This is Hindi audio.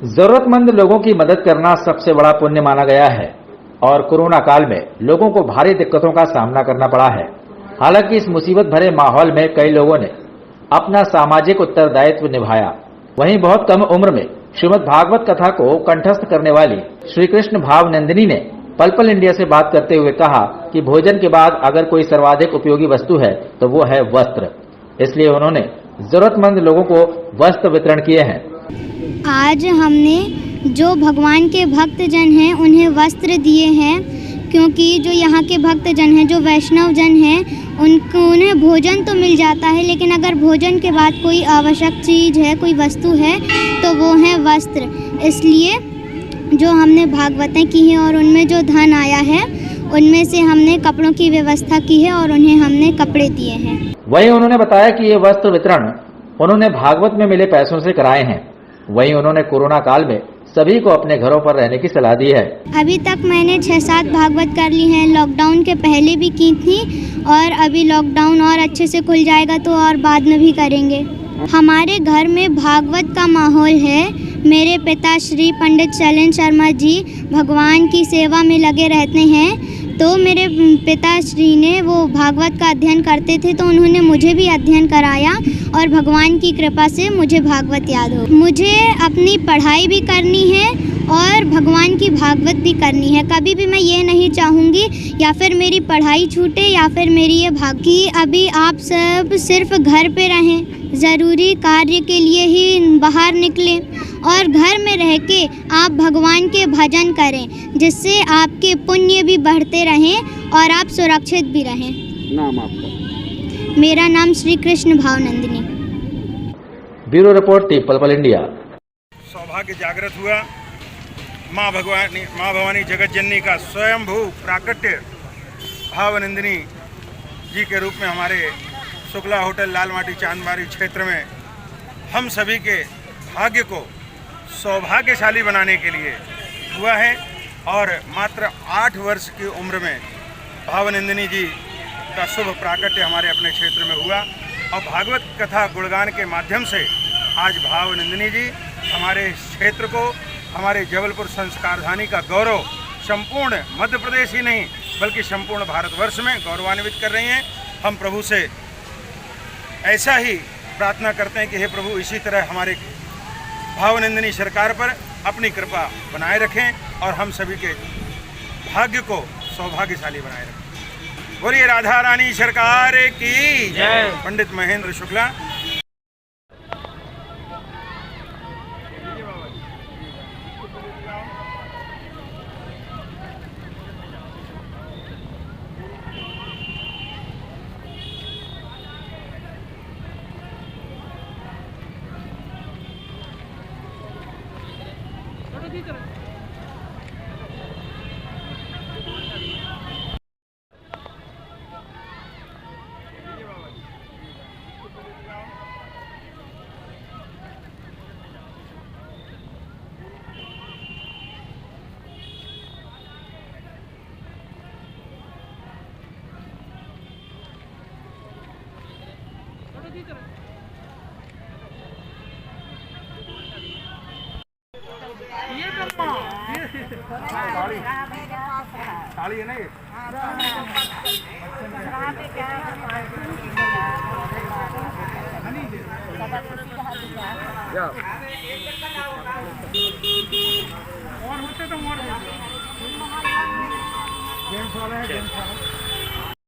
जरूरतमंद लोगों की मदद करना सबसे बड़ा पुण्य माना गया है और कोरोना काल में लोगों को भारी दिक्कतों का सामना करना पड़ा है। हालांकि इस मुसीबत भरे माहौल में कई लोगों ने अपना सामाजिक उत्तरदायित्व निभाया। वहीं बहुत कम उम्र में श्रीमद् भागवत कथा को कंठस्थ करने वाली श्री कृष्ण भाव नंदिनी ने पल पल इंडिया से बात करते हुए कहा कि भोजन के बाद अगर कोई सर्वाधिक उपयोगी वस्तु है तो वो है वस्त्र। इसलिए उन्होंने जरूरतमंद लोगों को वस्त्र वितरण किए हैं। आज हमने जो भगवान के भक्तजन हैं उन्हें वस्त्र दिए हैं, क्योंकि जो यहाँ के भक्तजन हैं, जो वैष्णव जन हैं, उन्हें भोजन तो मिल जाता है, लेकिन अगर भोजन के बाद कोई आवश्यक चीज़ है, कोई वस्तु है, तो वो है वस्त्र। इसलिए जो हमने भागवतें की हैं और उनमें जो धन आया है उनमें से हमने कपड़ों की व्यवस्था की है और उन्हें हमने कपड़े दिए हैं। वहीं उन्होंने बताया कि ये वस्त्र वितरण उन्होंने भागवत में मिले पैसों से कराए हैं। वहीं उन्होंने कोरोना काल में सभी को अपने घरों पर रहने की सलाह दी है। अभी तक मैंने 6-7 भागवत कर ली हैं। लॉकडाउन के पहले भी की थी और अभी लॉकडाउन और अच्छे से खुल जाएगा तो और बाद में भी करेंगे। हमारे घर में भागवत का माहौल है। मेरे पिता श्री पंडित शैलेंद्र शर्मा जी भगवान की सेवा में लगे रहते हैं, तो मेरे पिताश्री ने वो भागवत का अध्ययन करते थे, तो उन्होंने मुझे भी अध्ययन कराया और भगवान की कृपा से मुझे भागवत याद हो। मुझे अपनी पढ़ाई भी करनी है और भगवान की भागवत भी करनी है। कभी भी मैं ये नहीं चाहूँगी या फिर मेरी पढ़ाई छूटे या फिर मेरी ये भागी। अभी आप सब सिर्फ घर पे रहें, ज़रूरी कार्य के लिए ही बाहर निकलें और घर में रह के आप भगवान के भजन करें, जिससे आपके पुण्य भी बढ़ते रहें और आप सुरक्षित भी रहें। नाम आपका? मेरा नाम श्री कृष्ण भाव नंदिनी। ब्यूरो रिपोर्ट, पल पल इंडिया। सौभाग्य जागृत हुआ। माँ भवानी जगत जननी का स्वयंभू प्राकट्य भावनंदिनी जी के रूप में हमारे शुक्ला होटल लालमाटी चांदबारी क्षेत्र में हम सभी के भाग्य को सौभाग्यशाली बनाने के लिए हुआ है। और मात्र 8 वर्ष की उम्र में भावनंदिनी जी का शुभ प्राकट्य हमारे अपने क्षेत्र में हुआ और भागवत कथा गुणगान के माध्यम से आज भावनंदिनी जी हमारे क्षेत्र को, हमारे जबलपुर संस्कारधानी का गौरव संपूर्ण मध्य प्रदेश ही नहीं बल्कि संपूर्ण भारतवर्ष में गौरवान्वित कर रही हैं। हम प्रभु से ऐसा ही प्रार्थना करते हैं कि हे प्रभु, इसी तरह हमारे भावनंदिनी सरकार पर अपनी कृपा बनाए रखें और हम सभी के भाग्य को सौभाग्यशाली बनाए रखें। बोलिए राधा रानी सरकार की जय। पंडित महेंद्र शुक्ला। ताली है ना ये? और होते तो और गेम्स वाले हैं, गेम्स वाले।